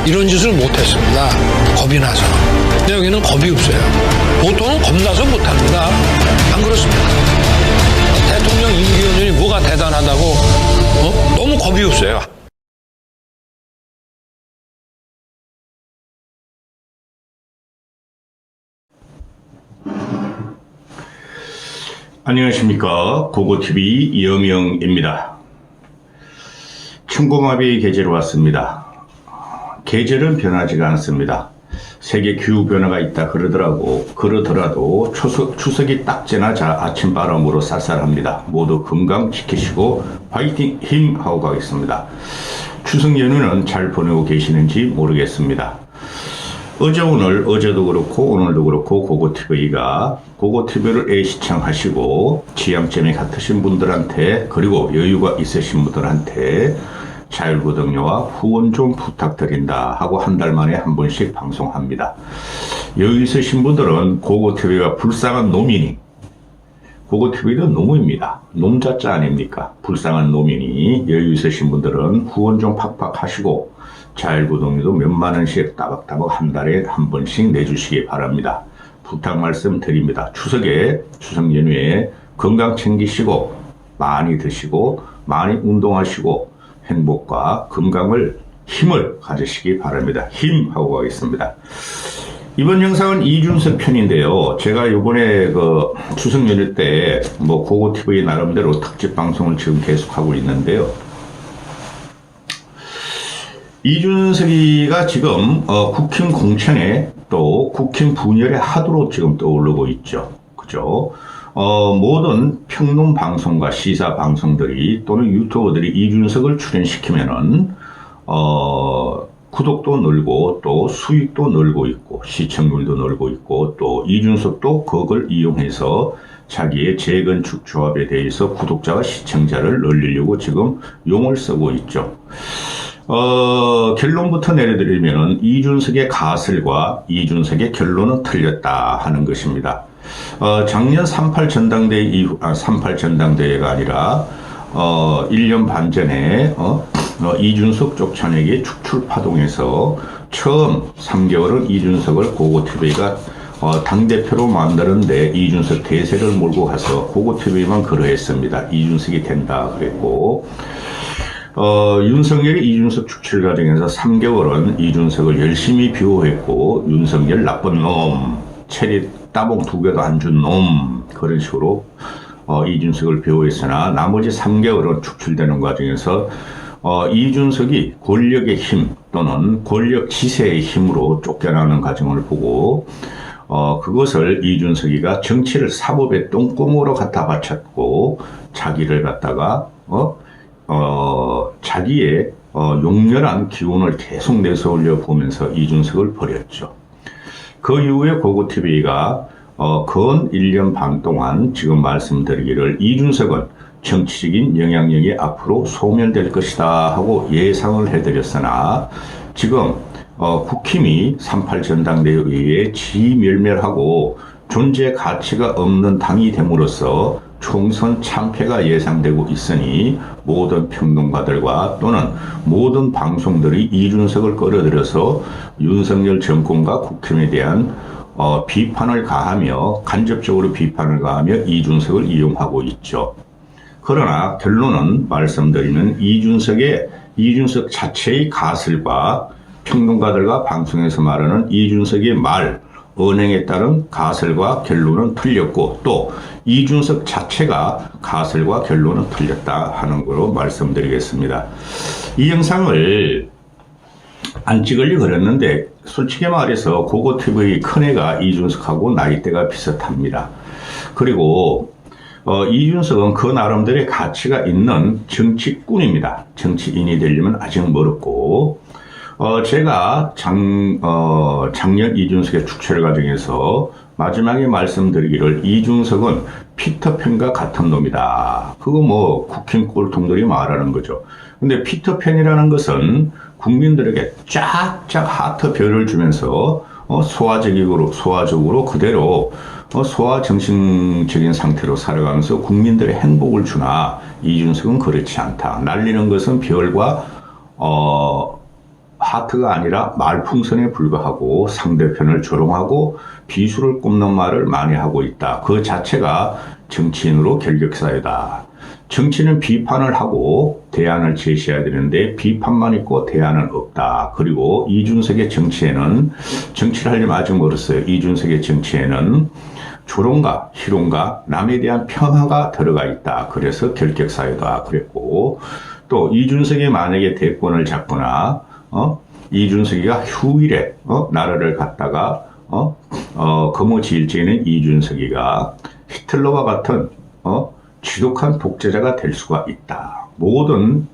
이런 짓을 못했습니다. 겁이 나서. 근데 여기는 겁이 없어요. 보통은 겁나서 못합니다. 안 그렇습니까? 대통령 임기연연이 뭐가 대단하다고 너무 겁이 없어요. 안녕하십니까. 고고TV 이영영입니다. 천고마비 계절로 왔습니다. 계절은 변하지가 않습니다. 세계 기후 변화가 있다 그러더라도 추석이 딱 지나자 아침바람으로 쌀쌀합니다. 모두 건강 지키시고 파이팅 힘하고 가겠습니다. 추석 연휴는 잘 보내고 계시는지 모르겠습니다. 어제도 그렇고 오늘도 그렇고 고고TV를 시청하시고 지향점이 같으신 분들한테 그리고 여유가 있으신 분들한테 자율구독료와 후원 좀 부탁드린다 하고 한 달 만에 한 번씩 방송합니다. 여유 있으신 분들은 고고TV가 불쌍한 놈이니, 고고TV도 놈입니다. 놈자자 아닙니까? 불쌍한 놈이니 여유 있으신 분들은 후원 좀 팍팍 하시고 자율구독료도 몇만 원씩 따박따박 한 달에 한 번씩 내주시기 바랍니다. 부탁 말씀 드립니다. 추석 연휴에 건강 챙기시고 많이 드시고 많이 운동하시고 행복과 힘을 가지시기 바랍니다. 힘하고 가겠습니다. 이번 영상은 이준석 편인데요. 제가 이번에 추석 연휴 때 고고TV 나름대로 특집 방송을 지금 계속하고 있는데요. 이준석이가 지금 국힘 공천에 또 국힘 분열의 하도로 지금 떠오르고 있죠. 그죠? 모든 평론 방송과 시사 방송들이 또는 유튜버들이 이준석을 출연시키면은 구독도 늘고 또 수익도 늘고 있고 시청률도 늘고 있고 또 이준석도 그걸 이용해서 자기의 재건축 조합에 대해서 구독자와 시청자를 늘리려고 지금 용을 쓰고 있죠. 결론부터 내려드리면은 이준석의 가설과 이준석의 결론은 틀렸다 하는 것입니다. 작년 38 전당대회 이후, 38 전당대회가 아니라 1년 반 전에 이준석 쫓아내기 축출파동에서 처음 3개월은 이준석을 고고TV가 당대표로 만드는데 이준석 대세를 몰고 가서 고고TV만 그러했습니다. 이준석이 된다 그랬고 윤석열이 이준석 축출 과정에서 3개월은 이준석을 열심히 비호했고 윤석열 나쁜 놈, 체리 따봉 2개도 안 준 놈 그런 식으로 이준석을 비호했으나 나머지 3개월은 축출되는 과정에서 이준석이 권력의 힘 또는 권력 지세의 힘으로 쫓겨나는 과정을 보고 그것을 이준석이가 정치를 사법의 똥구멍으로 갖다 바쳤고 자기를 갖다가 자기의 용렬한 기운을 계속 내세우려 보면서 이준석을 버렸죠. 그 이후에 고고TV가 건 1년 반 동안 지금 말씀드리기를 이준석은 정치적인 영향력이 앞으로 소멸될 것이다 하고 예상을 해드렸으나 지금 국힘이 38 전당대회에 지멸멸하고 존재 가치가 없는 당이 됨으로써 총선 참패가 예상되고 있으니 모든 평론가들과 또는 모든 방송들이 이준석을 끌어들여서 윤석열 정권과 국힘에 대한 비판을 가하며 간접적으로 비판을 가하며 이준석을 이용하고 있죠. 그러나 결론은 말씀드리면 이준석 자체의 가설과 평론가들과 방송에서 말하는 이준석의 언행에 따른 가설과 결론은 틀렸고 또 이준석 자체가 가설과 결론은 틀렸다 하는 거로 말씀드리겠습니다. 이 영상을 안 찍으려고 그랬는데 솔직히 말해서 고고TV 큰애가 이준석하고 나이대가 비슷합니다. 그리고 이준석은 그 나름대로의 가치가 있는 정치꾼입니다. 정치인이 되려면 아직 멀었고 제가 작년 이준석의 축출 과정에서 마지막에 말씀드리기를 이준석은 피터팬과 같은 놈이다. 그거 국힘 꼴통들이 말하는 거죠. 근데 피터팬이라는 것은 국민들에게 쫙쫙 하트 별을 주면서 소화적으로 그대로 소화 정신적인 상태로 살아가면서 국민들의 행복을 주나 이준석은 그렇지 않다. 날리는 것은 별과 하트가 아니라 말풍선에 불과하고 상대편을 조롱하고 비수를 꼽는 말을 많이 하고 있다. 그 자체가 정치인으로 결격사유다. 정치는 비판을 하고 대안을 제시해야 되는데 비판만 있고 대안은 없다. 그리고 이준석의 정치에는 정치를 하려면 아직 멀었어요. 이준석의 정치에는 조롱과 희롱과 남에 대한 폄하가 들어가 있다. 그래서 결격사유다. 그랬고 또 이준석이 만약에 대권을 잡거나 이준석이가 휴일에 나라를 갔다가 거머쥐일지에는 이준석이가 히틀러와 같은 지독한 독재자가 될 수가 있다. 모든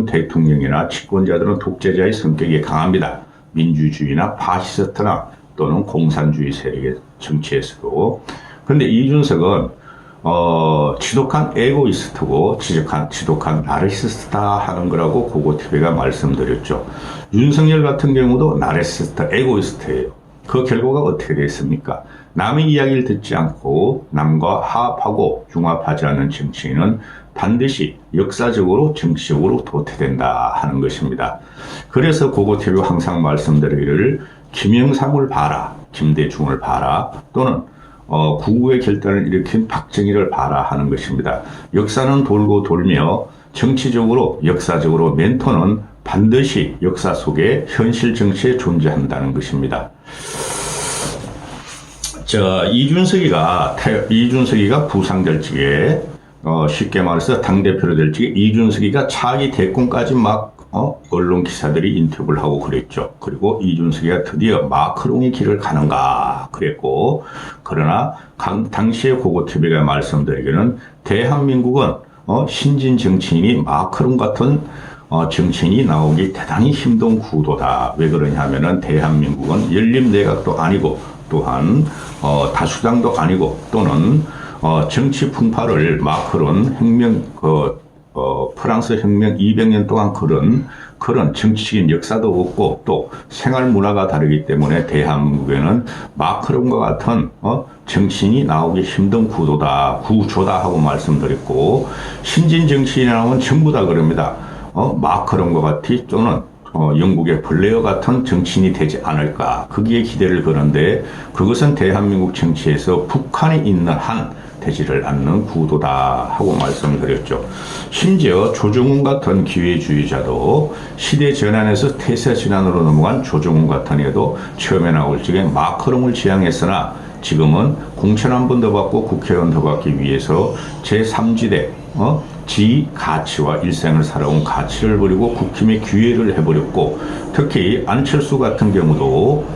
대통령이나 집권자들은 독재자의 성격이 강합니다. 민주주의나 파시스트나 또는 공산주의 세력의 정치에서도. 그런데 이준석은 지독한 에고이스트고 지독한 나르시스트다 하는 거라고 고고TV가 말씀드렸죠. 윤석열 같은 경우도 나르시스트, 에고이스트예요. 그 결과가 어떻게 됐습니까? 남의 이야기를 듣지 않고 남과 화합하고 융합하지 않는 정치인은 반드시 역사적으로 정치적으로 도태된다 하는 것입니다. 그래서 고고TV 항상 말씀드리기를 김영삼을 봐라, 김대중을 봐라, 또는 구구의 결단을 일으킨 박정희를 봐라 하는 것입니다. 역사는 돌고 돌며 정치적으로 역사적으로 멘토는 반드시 역사 속에 현실 정치에 존재한다는 것입니다. 이준석이가 부상될 적에 쉽게 말해서 당대표로 될 적에 이준석이가 차기 대권까지 막 언론 기사들이 인터뷰를 하고 그랬죠. 그리고 이준석이가 드디어 마크롱의 길을 가는가 그랬고, 그러나 당시에 고고TV가 말씀드리기는 대한민국은 신진 정치인이 마크롱 같은 정치인이 나오기 대단히 힘든 구도다. 왜 그러냐 하면은 대한민국은 연립내각도 아니고 또한 다수당도 아니고 또는 정치 풍파를 마크롱 혁명 프랑스 혁명 200년 동안 그런 정치적인 역사도 없고 또 생활 문화가 다르기 때문에 대한민국에는 마크롱과 같은 정치인이 나오기 힘든 구조다 하고 말씀드렸고, 신진 정치인이 나오면 전부 다 그럽니다. 마크롱과 같이 또는 영국의 블레어 같은 정치인이 되지 않을까, 거기에 기대를 거는데 그것은 대한민국 정치에서 북한이 있는 한 되지를 않는 구도다 하고 말씀을 드렸죠. 심지어 조정훈 같은 기회주의자도 시대 전환에서 태세 전환으로 넘어간 조정훈 같은 애도 처음에 나올 적에 마크롱을 지향했으나 지금은 공천 한 번 더 받고 국회의원 더 받기 위해서 제3지대 지 가치와 일생을 살아온 가치를 버리고 국힘의 기회를 해버렸고, 특히 안철수 같은 경우도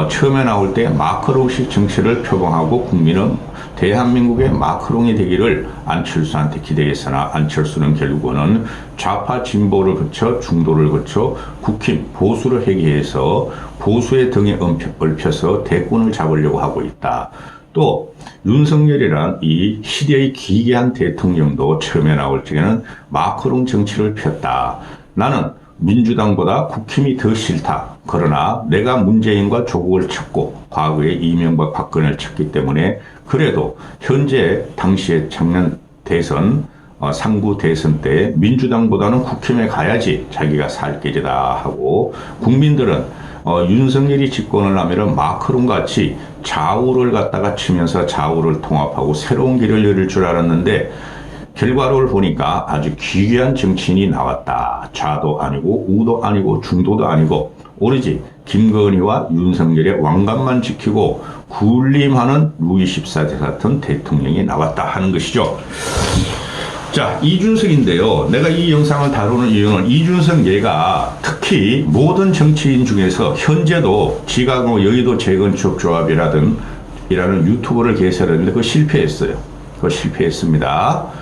처음에 나올 때 마크롱식 정치를 표방하고 국민은 대한민국의 마크롱이 되기를 안철수한테 기대했으나 안철수는 결국은 좌파 진보를 거쳐 중도를 거쳐 국힘 보수를 회귀해서 보수의 등에 얽혀서 대권을 잡으려고 하고 있다. 또 윤석열이란 이 시대의 기괴한 대통령도 처음에 나올 적에는 마크롱 정치를 폈다. 나는 민주당보다 국힘이 더 싫다. 그러나 내가 문재인과 조국을 쳤고 과거에 이명박 박근혜를 쳤기 때문에 그래도 현재 당시에 작년 대선 상부 대선 때 민주당보다는 국힘에 가야지 자기가 살 길이다 하고, 국민들은 윤석열이 집권을 하면 마크롱 같이 좌우를 갖다가 치면서 좌우를 통합하고 새로운 길을 열릴 줄 알았는데 결과를 보니까 아주 기괴한 정치인이 나왔다. 좌도 아니고 우도 아니고 중도도 아니고 오로지 김건희와 윤석열의 왕관만 지키고 군림하는 루이 14세 같은 대통령이 나왔다 하는 것이죠. 자, 이준석인데요. 내가 이 영상을 다루는 이유는 이준석 얘가 특히 모든 정치인 중에서 현재도 지가 여의도 재건축 조합이라는 유튜브를 개설했는데 그거 실패했어요. 그거 실패했습니다.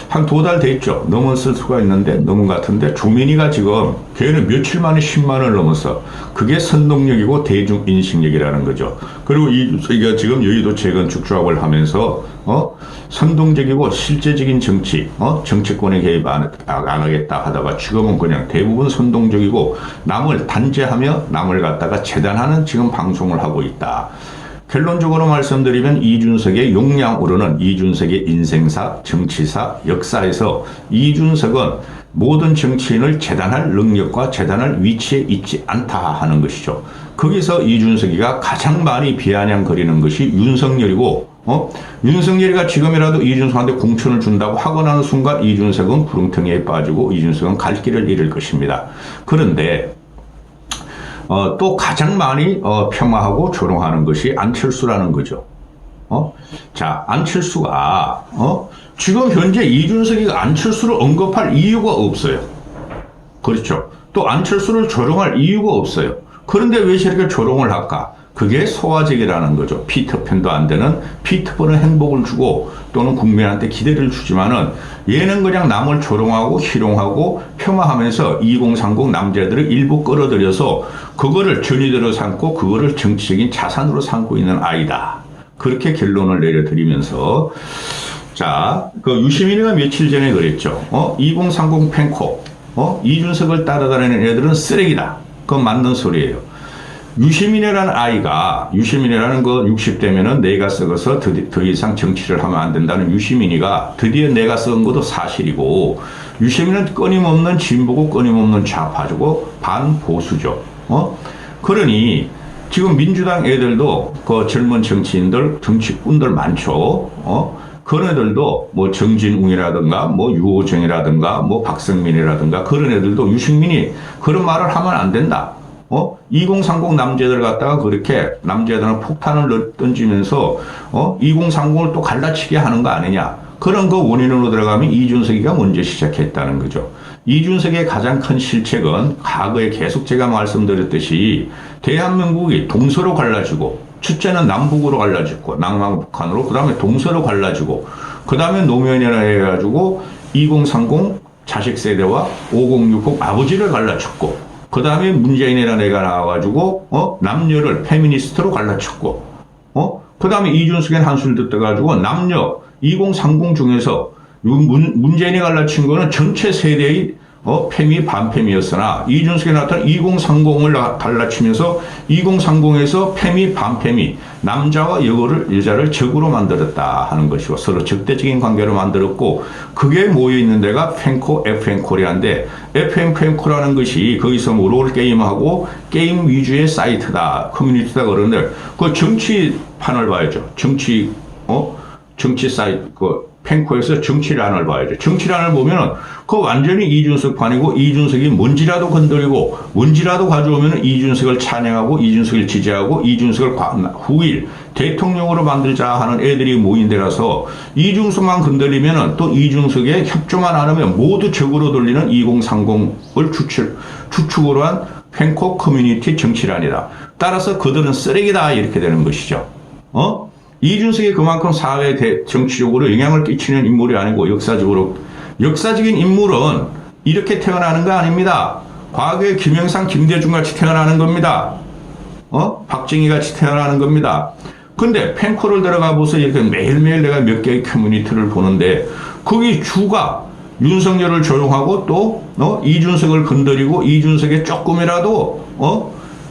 한 2달 됐죠. 넘었을 수가 있는데 넘은 것 같은데 조민희가 지금 걔는 며칠 만에 10만을 넘었어. 그게 선동력이고 대중인식력이라는 거죠. 그리고 이가 지금 여의도 재건축 조합을 하면서 선동적이고 실제적인 정치, 정치권에 개입 안 하겠다 하다가 지금은 그냥 대부분 선동적이고 남을 단죄하며 남을 갖다가 재단하는 지금 방송을 하고 있다. 결론적으로 말씀드리면 이준석의 용량으로는 이준석의 인생사, 정치사, 역사에서 이준석은 모든 정치인을 재단할 능력과 재단할 위치에 있지 않다 하는 것이죠. 거기서 이준석이가 가장 많이 비아냥거리는 것이 윤석열이고, 윤석열이가 지금이라도 이준석한테 공천을 준다고 하고 나는 순간 이준석은 구렁텅이에 빠지고 이준석은 갈 길을 잃을 것입니다. 그런데 또 가장 많이 폄하하고 조롱하는 것이 안철수라는 거죠. 자, 안철수가 지금 현재 이준석이가 안철수를 언급할 이유가 없어요. 그렇죠. 또 안철수를 조롱할 이유가 없어요. 그런데 왜 저렇게 조롱을 할까? 그게 소화적이라는 거죠. 피터팬도 안 되는 피터팬은 행복을 주고 또는 국민한테 기대를 주지만은 얘는 그냥 남을 조롱하고 희롱하고 폄하하면서 2030 남자들을 일부 끌어들여서 그거를 전위대로 삼고 그거를 정치적인 자산으로 삼고 있는 아이다. 그렇게 결론을 내려드리면서 자, 그 유시민이가 며칠 전에 그랬죠. 2030 팬코, 이준석을 따라다니는 애들은 쓰레기다. 그건 맞는 소리예요. 유시민이라는 아이가, 유시민이라는 거 60대면은 내가 썩어서 더 이상 정치를 하면 안 된다는 유시민이가 드디어 내가 썩은 것도 사실이고, 유시민은 끊임없는 진보고 끊임없는 좌파고 반보수죠. 그러니 지금 민주당 애들도 그 젊은 정치인들, 정치꾼들 많죠. 그런 애들도 뭐 정진웅이라든가 뭐 유호정이라든가 뭐 박성민이라든가 그런 애들도 유승민이 그런 말을 하면 안 된다. 2030 남자들 갖다가 그렇게 남자들은 폭탄을 던지면서 2030을 또 갈라치게 하는 거 아니냐. 그런 그 원인으로 들어가면 이준석이가 먼저 시작했다는 거죠. 이준석의 가장 큰 실책은 과거에 계속 제가 말씀드렸듯이 대한민국이 동서로 갈라지고 첫째는 남북으로 갈라지고 남북한으로 그 다음에 동서로 갈라지고 그 다음에 노무현이라 해가지고 2030 자식 세대와 5060 아버지를 갈라쳤고 그 다음에 문재인이라는 애가 나와가지고 남녀를 페미니스트로 갈라쳤고 그 다음에 이준석의 한술 듣다가지고 남녀 2030 중에서 문재인이 갈라친 거는 전체 세대의 페미 반페미였으나 이준석이 나타난 2030을 갈라치면서 2030에서 페미 반페미 남자와 여자를 적으로 만들었다 하는 것이고 서로 적대적인 관계로 만들었고 그게 모여있는 데가 팬코 FM 코리아인데 FM 팬코라는 것이 거기서 뭐 롤게임하고 게임 위주의 사이트다 커뮤니티다 그러는데 그 정치판을 봐야죠. 정치 사이트 팬코에서 정치란을 봐야죠. 정치란을 보면은 그 완전히 이준석 판이고 이준석이 뭔지라도 건드리고 뭔지라도 가져오면은 이준석을 찬양하고 이준석을 지지하고 이준석을 후일 대통령으로 만들자 하는 애들이 모인 데라서 이준석만 건드리면은 또 이준석에 협조만 안 하면 모두 적으로 돌리는 2030을 주축으로 한 팬코 커뮤니티 정치란이다. 따라서 그들은 쓰레기다 이렇게 되는 것이죠. 이준석이 그만큼 사회 정치적으로 영향을 끼치는 인물이 아니고 역사적인 인물은 이렇게 태어나는 거 아닙니다. 과거에 김영삼, 김대중 같이 태어나는 겁니다. 박정희 같이 태어나는 겁니다. 근데 팬코를 들어가 보세요. 이렇게 매일매일 내가 몇 개의 커뮤니티를 보는데 거기 주가 윤석열을 조롱하고 또 이준석을 건드리고 이준석에 조금이라도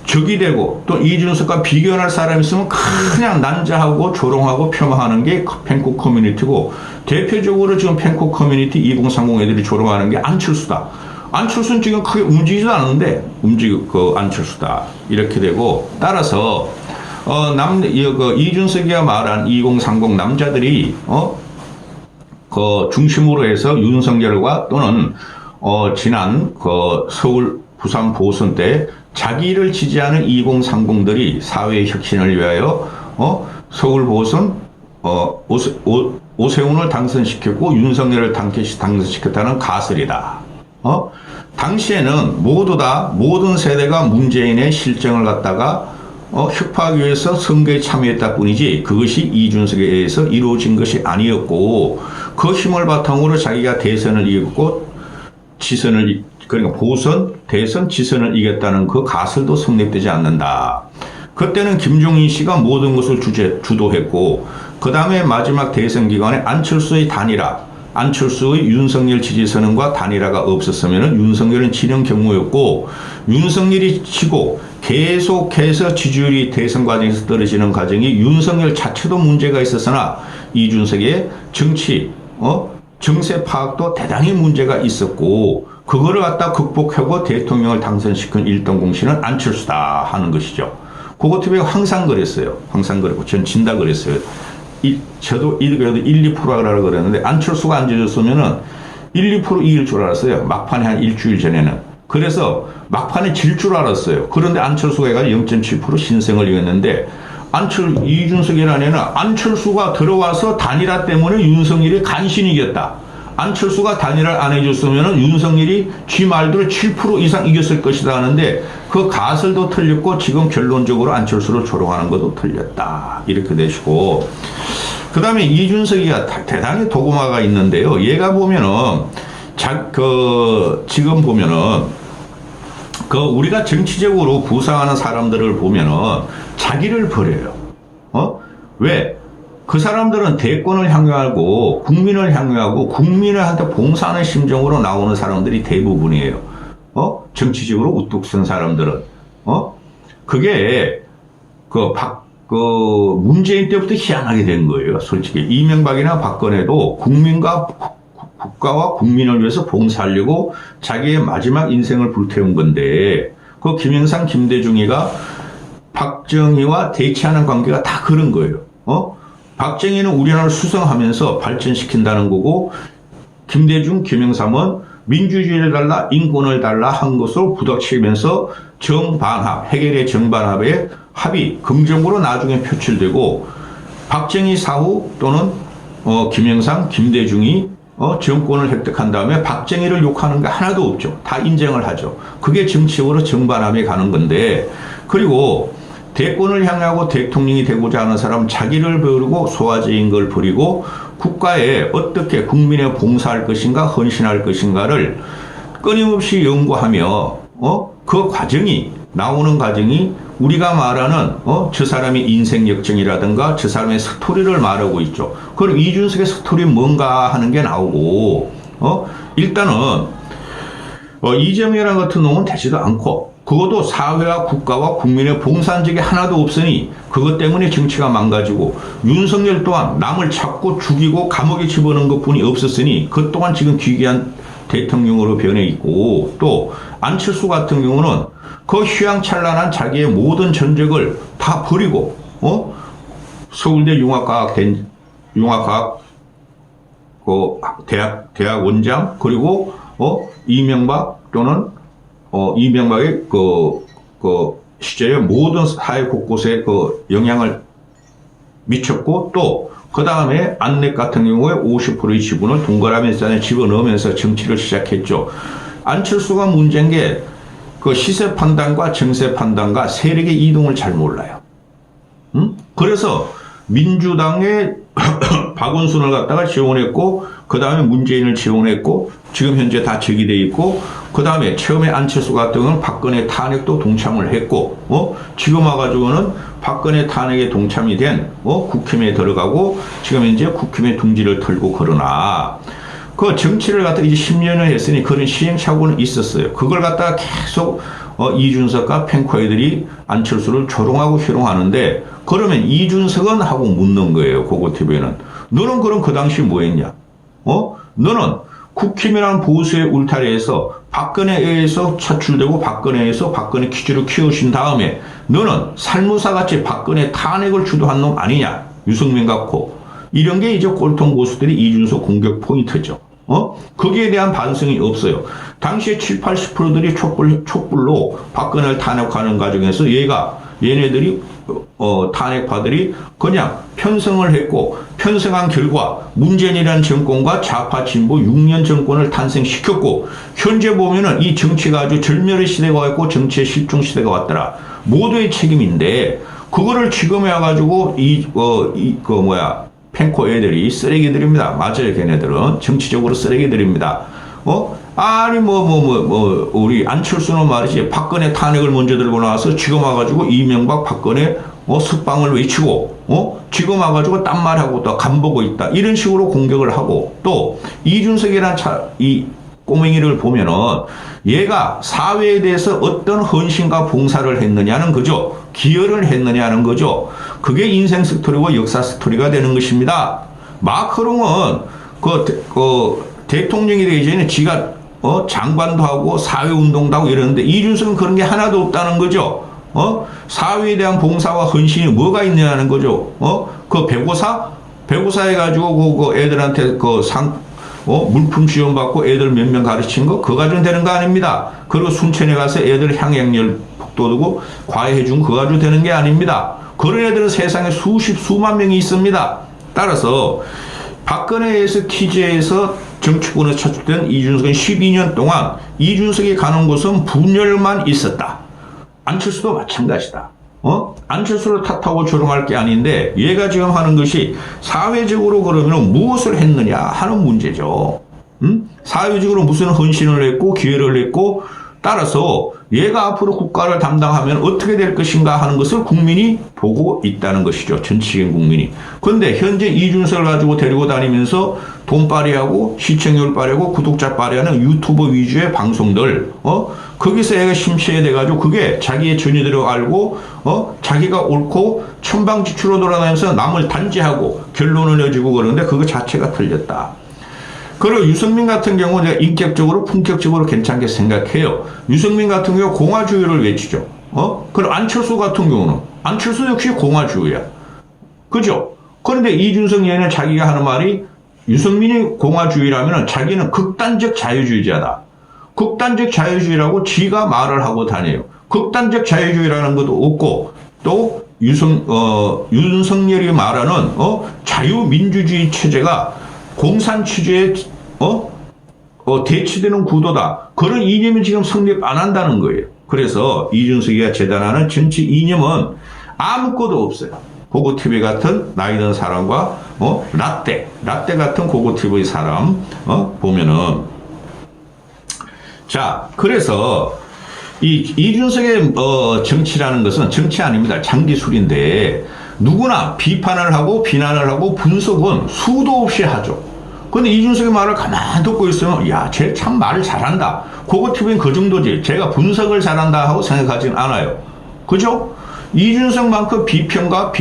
적이 되고 또 이준석과 비교할 사람이 있으면 그냥 난자하고 조롱하고 폄하하는 게 팬코 커뮤니티고 대표적으로 지금 팬코 커뮤니티 2030 애들이 조롱하는 게 안철수다. 안철수는 지금 크게 움직이지도 않는데 안철수다. 이렇게 되고 따라서 이준석이가 말한 2030 남자들이 그 중심으로 해서 윤석열과 또는 지난 서울 부산 보선 때 자기를 지지하는 2030들이 사회의 혁신을 위하여 서울 보선 오세훈을 당선시켰고 윤석열을 당선시켰다는 가설이다. 당시에는 모든 세대가 문재인의 실정을 갖다가 혁파하기 위해서 선거에 참여했다 뿐이지 그것이 이준석에 의해서 이루어진 것이 아니었고 그 힘을 바탕으로 자기가 대선을 이겼고 그러니까 대선, 지선을 이겼다는 그 가설도 성립되지 않는다. 그때는 김종인 씨가 모든 것을 주도했고 그 다음에 마지막 대선 기간에 안철수의 윤석열 지지 선언과 단일화가 없었으면 윤석열은 진영 경무였고 윤석열이 치고 계속해서 지지율이 대선 과정에서 떨어지는 과정이 윤석열 자체도 문제가 있었으나 이준석의 정치, 정세 파악도 대단히 문제가 있었고 그거를 갖다 극복하고 대통령을 당선시킨 일등 공신은 안철수다 하는 것이죠. 그것 때문에 항상 그랬어요. 항상 그랬고 전 진다 그랬어요. 저도 그래도 1, 2%라고 그랬는데 안철수가 앉아줬으면은 1, 2% 이길 줄 알았어요. 막판에 한 일주일 전에는. 그래서 막판에 질 줄 알았어요. 그런데 안철수가 해가지고 0.7% 신생을 이겼는데 이준석이라는 안철수가 들어와서 단일화 때문에 윤석열이 간신히 이겼다. 안철수가 단일화를 안 해줬으면 윤석열이 쥐 말대로 7% 이상 이겼을 것이다 하는데 그 가설도 틀렸고 지금 결론적으로 안철수를 조롱하는 것도 틀렸다. 이렇게 되시고 그 다음에 이준석이가 대단히 도구마가 있는데요. 얘가 보면은 지금 보면은 우리가 정치적으로 부상하는 사람들을 보면은 자기를 버려요. 왜? 그 사람들은 대권을 향유하고 국민을 향유하고 국민한테 봉사하는 심정으로 나오는 사람들이 대부분이에요. 정치적으로 우뚝 선 사람들은. 그게 문재인 때부터 희한하게 된 거예요. 솔직히 이명박이나 박근혜도 국가와 국민을 위해서 봉사하려고 자기의 마지막 인생을 불태운 건데 그 김영삼, 김대중이가 박정희와 대치하는 관계가 다 그런 거예요. 박정희는 우리나라를 수성하면서 발전시킨다는 거고 김대중, 김영삼은 민주주의를 달라 인권을 달라 한 것으로 부닥치면서 정반합, 해결의 정반합의 합의, 긍정으로 나중에 표출되고 박정희 사후 또는 김영삼, 김대중이 정권을 획득한 다음에 박정희를 욕하는 게 하나도 없죠. 다 인정을 하죠. 그게 정치적으로 정반합에 가는 건데 그리고 대권을 향하고 대통령이 되고자 하는 사람은 자기를 버리고 소화제인 걸 버리고 국가에 어떻게 국민에 봉사할 것인가 헌신할 것인가를 끊임없이 연구하며 그 과정이 나오는 과정이 우리가 말하는 저 사람의 인생 역정이라든가 저 사람의 스토리를 말하고 있죠. 그럼 이준석의 스토리 뭔가 하는 게 나오고 일단은 이재명이라는 같은 놈은 되지도 않고 그것도 사회와 국가와 국민의 봉사한 적이 하나도 없으니 그것 때문에 정치가 망가지고 윤석열 또한 남을 찾고 죽이고 감옥에 집어넣은 것뿐이 없었으니 그 또한 지금 기괴한 대통령으로 변해 있고 또 안철수 같은 경우는 그 휘황찬란한 자기의 모든 전적을 다 버리고 서울대 융합과학 대학 원장 그리고 이명박 또는 이명박의 시절에 모든 사회 곳곳에 영향을 미쳤고 또 그 다음에 안랩 같은 경우에 50%의 지분을 동그라미에 집어넣으면서 정치를 시작했죠. 안철수가 문제인 게 시세 판단과 정세 판단과 세력의 이동을 잘 몰라요. 그래서 민주당의 박원순을 갖다가 지원했고 그 다음에 문재인을 지원했고 지금 현재 다 적이 돼 있고 그 다음에 처음에 안철수 같은 경우는 박근혜 탄핵도 동참을 했고 지금 와가지고는 박근혜 탄핵에 동참이 된 국힘에 들어가고 지금 현재 국힘의 둥지를 털고 그러나 그 정치를 갖다 이제 10년을 했으니 그런 시행착오는 있었어요. 그걸 갖다가 계속 이준석과 펜코애들이 안철수를 조롱하고 희롱하는데 그러면 이준석은 하고 묻는 거예요. 고고TV는. 너는 그럼 그 당시 뭐 했냐? 너는 국힘이라는 보수의 울타리에서 박근혜에 의해서 차출되고 박근혜에서 박근혜 퀴즈로 키우신 다음에 너는 살무사같이 박근혜 탄핵을 주도한 놈 아니냐? 유승민 같고. 이런 게 이제 꼴통 보수들이 이준석 공격 포인트죠. 거기에 대한 반성이 없어요. 당시에 7, 80%들이 촛불로 박근혜를 탄핵하는 과정에서 얘네들이 탄핵파들이 그냥 편성을 했고 편성한 결과 문재인이라는 정권과 좌파 진보 6년 정권을 탄생시켰고 현재 보면은 이 정치가 아주 절멸의 시대가 왔고 정치의 실종 시대가 왔더라. 모두의 책임인데 그거를 지금 해가지고 펜코 애들이 쓰레기들입니다. 맞아요, 걔네들은. 정치적으로 쓰레기들입니다. 아니, 우리 안철수는 말이지, 박근혜 탄핵을 먼저 들고 나와서 지금 와가지고 이명박, 박근혜, 석방을 외치고, 지금 와가지고 딴 말하고 또 간보고 있다. 이런 식으로 공격을 하고, 또, 이준석이라는 꼬맹이를 보면은 얘가 사회에 대해서 어떤 헌신과 봉사를 했느냐는 거죠. 기여를 했느냐는 거죠. 그게 인생 스토리고 역사 스토리가 되는 것입니다. 마크롱은 대통령이 되기 전에 지가 장관도 하고 사회운동도 하고 이러는데 이준석은 그런 게 하나도 없다는 거죠. 사회에 대한 봉사와 헌신이 뭐가 있냐는 거죠. 그 배고사 해가지고 그 애들한테 물품 지원받고 애들 몇 명 가르친 거 그거 가지고 되는 거 아닙니다. 그리고 순천에 가서 애들 향행열 북돋우고 과외해준 그거 가지고 되는 게 아닙니다. 그런 애들은 세상에 수만 명이 있습니다. 따라서 박근혜에서 키즈에서 정치권에 차출된 이준석은 12년 동안 이준석이 가는 곳은 분열만 있었다. 안철수도 마찬가지다. 안철수를 탓하고 조롱할 게 아닌데 얘가 지금 하는 것이 사회적으로 그러면 무엇을 했느냐 하는 문제죠. 사회적으로 무슨 헌신을 했고 기여를 했고 따라서 얘가 앞으로 국가를 담당하면 어떻게 될 것인가 하는 것을 국민이 보고 있다는 것이죠. 전체적인 국민이. 그런데 현재 이준석을 가지고 데리고 다니면서 돈빨이하고 시청률 빨이하고 구독자 빨이하는 유튜버 위주의 방송들 거기서 얘가 심취해돼가지고 그게 자기의 전의대로 알고 자기가 옳고 천방지축으로 돌아다니면서 남을 단죄하고 결론을 내주고 그러는데 그거 자체가 틀렸다. 그리고 유승민 같은 경우 내가 인격적으로 품격적으로 괜찮게 생각해요. 유승민 같은 경우 공화주의를 외치죠. 그리고 안철수 같은 경우는 안철수 역시 공화주의야. 그죠? 그런데 이준석 얘는 자기가 하는 말이 유승민이 공화주의라면 자기는 극단적 자유주의자다. 극단적 자유주의라고 지가 말을 하고 다녀요. 극단적 자유주의라는 것도 없고 또 윤석열이 말하는 자유민주주의 체제가 공산주의에 대치되는 구도다. 그런 이념이 지금 성립 안 한다는 거예요. 그래서 이준석이가 제단하는 정치 이념은 아무것도 없어요. 고고TV 같은 나이 든 사람과 라떼 같은 고고TV 사람 보면은 자 그래서 이준석의 정치라는 것은 정치 아닙니다. 장기술인데 누구나 비판을 하고 비난을 하고 분석은 수도 없이 하죠. 근데 이준석의 말을 가만히 듣고 있으면 야, 쟤 참 말을 잘한다. 고고TV는 그 정도지. 제가 분석을 잘한다 하고 생각하진 않아요. 그죠? 이준석만큼 비평과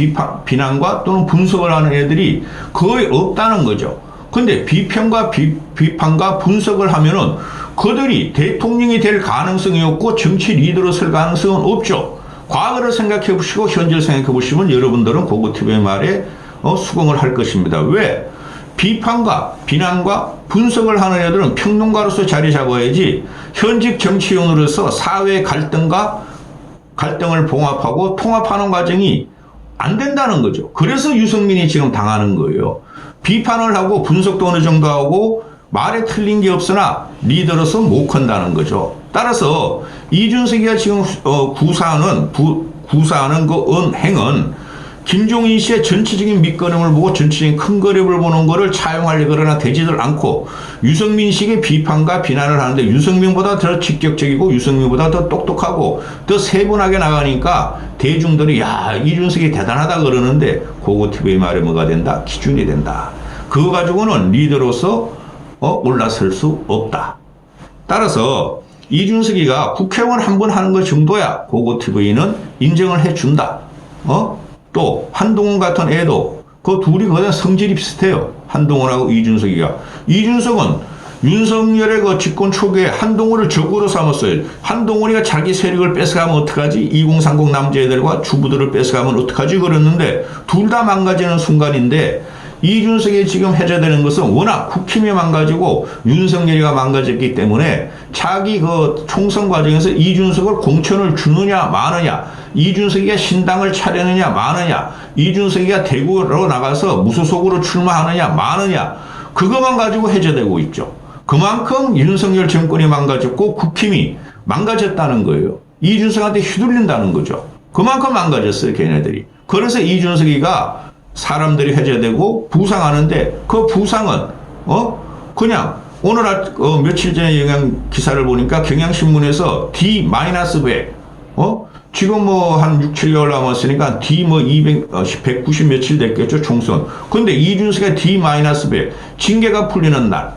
비난과 또는 분석을 하는 애들이 거의 없다는 거죠. 근데 비평과 비판과 분석을 하면은 그들이 대통령이 될 가능성이 없고 정치 리더로 설 가능성은 없죠. 과거를 생각해 보시고 현재를 생각해 보시면 여러분들은 고고TV의 말에 수긍을 할 것입니다. 왜? 비판과 비난과 분석을 하는 애들은 평론가로서 자리 잡아야지 현직 정치인으로서 사회 갈등을 봉합하고 통합하는 과정이 안 된다는 거죠. 그래서 유승민이 지금 당하는 거예요. 비판을 하고 분석도 어느 정도 하고 말에 틀린 게 없으나 리더로서 못 한다는 거죠. 따라서 이준석이가 지금 구사하는 그 행은 김종인 씨의 전체적인 밑거름을 보고 전체적인 큰 그림을 보는 거를 차용하려거나 되지들 않고 유승민 씨의 비판과 비난을 하는데 유승민보다 더 직격적이고 유승민보다 더 똑똑하고 더 세분하게 나가니까 대중들이 야 이준석이 대단하다 그러는데 고고TV의 말에 뭐가 된다? 기준이 된다. 그거 가지고는 리더로서 올라설 수 없다. 따라서 이준석이가 국회의원 한 번 하는 것 정도야 고고TV는 인정을 해준다. 또 한동훈 같은 애도 그 둘이 거의 성질이 비슷해요. 한동훈하고 이준석이가. 이준석은 윤석열의 그 집권 초기에 한동훈을 적으로 삼았어요. 한동훈이가 자기 세력을 뺏어가면 어떡하지? 2030 남자애들과 주부들을 뺏어가면 어떡하지? 그랬는데 둘 다 망가지는 순간인데 이준석이 지금 해제되는 것은 워낙 국힘이 망가지고 윤석열이가 망가졌기 때문에 자기 그 총선 과정에서 이준석을 공천을 주느냐 마느냐, 이준석이가 신당을 차리느냐 마느냐, 이준석이가 대구로 나가서 무소속으로 출마하느냐 마느냐, 그것만 가지고 해제되고 있죠. 그만큼 윤석열 정권이 망가졌고 국힘이 망가졌다는 거예요. 이준석한테 휘둘린다는 거죠. 그만큼 망가졌어요, 걔네들이. 그래서 이준석이가 사람들이 해제되고 부상하는데 그 부상은 그냥 오늘 며칠 전에 영양 기사를 보니까 경향신문에서 D-100 지금 뭐 한 6, 7개월 남았으니까 D 190 며칠 됐겠죠, 총선. 근데 이준석의 D-100 징계가 풀리는 날.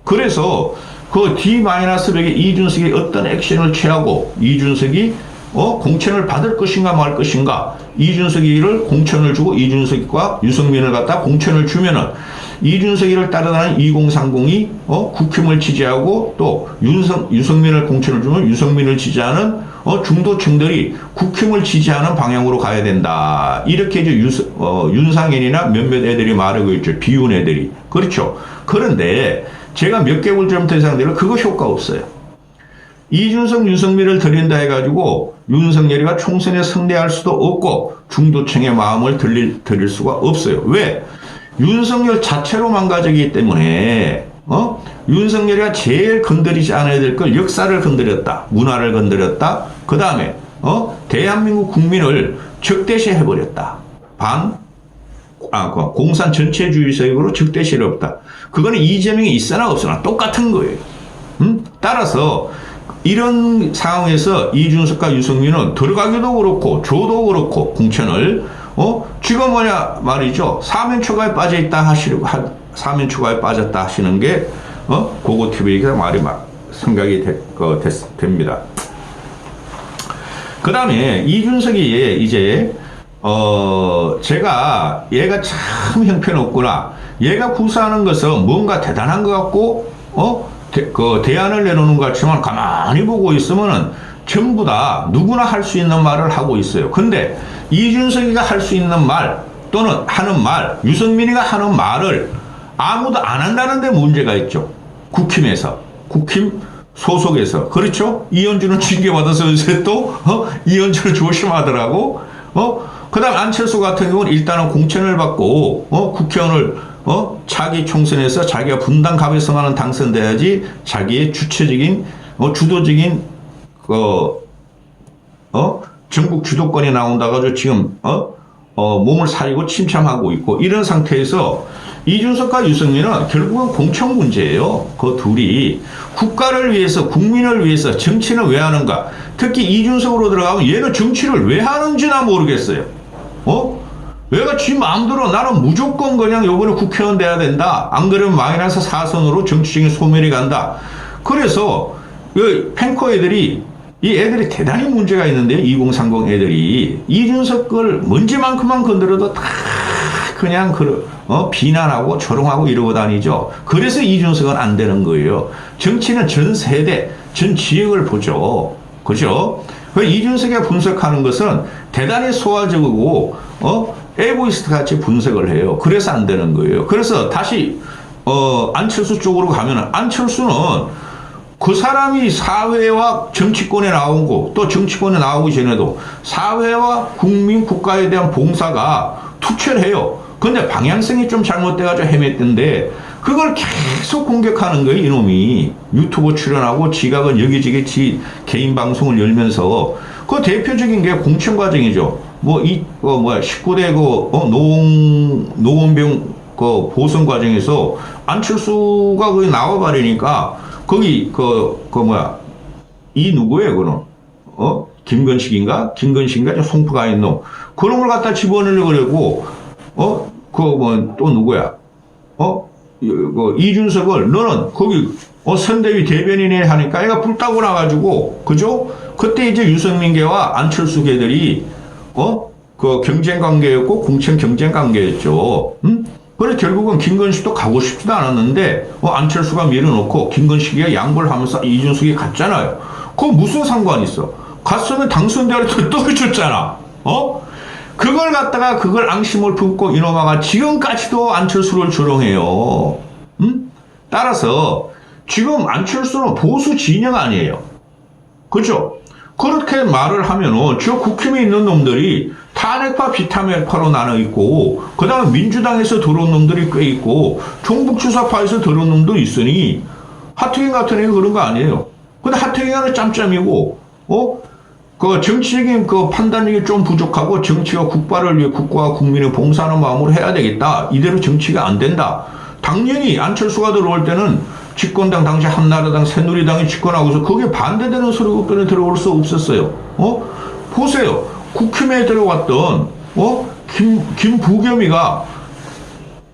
그래서 그 D-100에 이준석이 어떤 액션을 취하고 이준석이 공천을 받을 것인가 말 것인가, 이준석이를 공천을 주고 이준석과 유승민을 갖다 공천을 주면은 이준석이를 따라다니는 2030이 국힘을 지지하고 또 유승민을 공천을 주면 유승민을 지지하는 중도층들이 국힘을 지지하는 방향으로 가야 된다. 이렇게 이제 윤상현이나 몇몇 애들이 말하고 있죠. 비운 애들이. 그렇죠. 그런데 제가 몇 개월 전부터 예상대로 그거 효과 없어요. 이준석, 유승민을 들인다 해가지고 윤석열이가 총선에 승리할 수도 없고 중도층의 마음을 들릴 수가 없어요. 왜? 윤석열 자체로 망가지기 때문에 윤석열이가 제일 건드리지 않아야 될 걸 역사를 건드렸다. 문화를 건드렸다. 그 다음에 대한민국 국민을 적대시해버렸다. 공산 전체주의적으로 적대시를 없다. 그거는 이재명이 있으나 없으나 똑같은 거예요. 따라서 이런 상황에서 이준석과 유승민은 들어가기도 그렇고 줘도 그렇고 공천을 지금 뭐냐 말이죠. 사면초가에 빠져있다 하시려고 사면초가에 빠졌다 하시는 게 고고TV가 말이 생각이 됩니다. 그 다음에 이준석이 이제 제가 얘가 참 형편없구나. 얘가 구사하는 것은 뭔가 대단한 것 같고 그 대안을 내놓는 것 같지만 가만히 보고 있으면은 전부 다 누구나 할 수 있는 말을 하고 있어요. 근데 이준석이가 할 수 있는 말 또는 하는 말, 유승민이가 하는 말을 아무도 안 한다는 데 문제가 있죠. 국힘에서, 국힘 소속에서. 그렇죠? 이현주는 징계받아서 요새 또 이현주를 조심하더라고. 그 다음 안철수 같은 경우는 일단은 공천을 받고 국회의원을 차기 총선에서 자기가 분당 가배성하는 당선돼야지 자기의 주체적인 주도적인 전국 주도권이 나온다고 지금 몸을 사리고 침참하고 있고, 이런 상태에서 이준석과 유승민은 결국은 공천 문제예요. 그 둘이 국가를 위해서, 국민을 위해서 정치는 왜 하는가. 특히 이준석으로 들어가면 얘는 정치를 왜 하는지 나 모르겠어요. 얘가 지 마음대로 나는 무조건 그냥 요번에 국회의원 돼야 된다. 안 그러면 마이너스 4선으로 정치적인 소멸이 간다. 그래서 팬커 애들이, 이 애들이 대단히 문제가 있는데요. 2030 애들이 이준석 걸 먼지만큼만 건드려도 다 그냥 비난하고 조롱하고 이러고 다니죠. 그래서 이준석은 안 되는 거예요. 정치는 전 세대, 전 지역을 보죠. 그죠? 이준석이 분석하는 것은 대단히 소화적이고 에고이스트 같이 분석을 해요. 그래서 안 되는 거예요. 그래서 다시 안철수 쪽으로 가면은, 안철수는 그 사람이 사회와 정치권에 나오고 또 정치권에 나오기 전에도 사회와 국민 국가에 대한 봉사가 투철해요. 근데 방향성이 좀 잘못돼가지고 헤맸던데 그걸 계속 공격하는 거예요. 이놈이 유튜브 출연하고 지각은 여기저기 지 개인 방송을 열면서. 그 대표적인 게 공천 과정이죠. 19대 노원병 보선 과정에서 안철수가 거기 나와버리니까 거기 이 누구예요, 그는? 김건식인가 송프가 있는 놈. 그런 걸 갖다 집어넣으려고 그러고, 또 누구야? 이준석을 너는 거기 선대위 대변인에 하니까 얘가 불타고 나가지고, 그죠? 그때 이제 유승민계와 안철수계들이 그 경쟁 관계였고 공천 경쟁 관계였죠. 그래 결국은 김건식도 가고 싶지도 않았는데 안철수가 밀어놓고 김건식이 양보를 하면서 이준석이 갔잖아요. 그거 무슨 상관이 있어? 갔으면 당선자를 떨어졌잖아. 그걸 갖다가 그걸 앙심을 품고 이놈아가 지금까지도 안철수를 조롱해요. 따라서 지금 안철수는 보수 진영 아니에요. 그죠? 그렇게 말을 하면은 저 국힘에 있는 놈들이 탄핵파 비탄핵파로 나눠 있고, 그 다음에 민주당에서 들어온 놈들이 꽤 있고, 종북주사파에서 들어온 놈도 있으니 하트경 같은 애가 그런 거 아니에요. 근데 하트경은 짬짬이고, 그 정치적인 그 판단력이 좀 부족하고, 정치가 국가를 위해 국가와 국민을 봉사하는 마음으로 해야 되겠다. 이대로 정치가 안 된다. 당연히 안철수가 들어올 때는 집권당 당시 한나라당, 새누리당이 집권하고서 거기에 반대되는 소리가 때문에 들어올 수 없었어요. 보세요. 국힘에 들어왔던 김부겸이가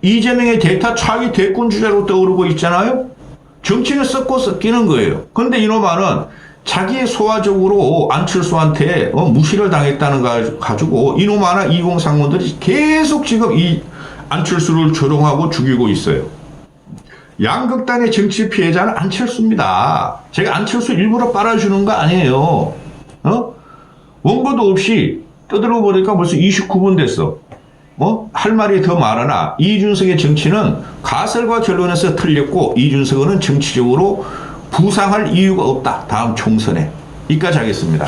이재명의 대타 차기 대권 주자로 떠오르고 있잖아요. 정치는 썩고 썩기는 거예요. 근데 이놈아는 자기 소화적으로 안철수한테 무시를 당했다는 걸 가지고 이놈 하나 이공상원들이 계속 지금 이 안철수를 조롱하고 죽이고 있어요. 양극단의 정치 피해자는 안철수입니다. 제가 안철수 일부러 빨아주는 거 아니에요. 원고도 없이 떠들어 보니까 벌써 29분 됐어. 할 말이 더 많으나 이준석의 정치는 가설과 결론에서 틀렸고 이준석은 정치적으로 부상할 이유가 없다. 다음 총선에. 여기까지 하겠습니다.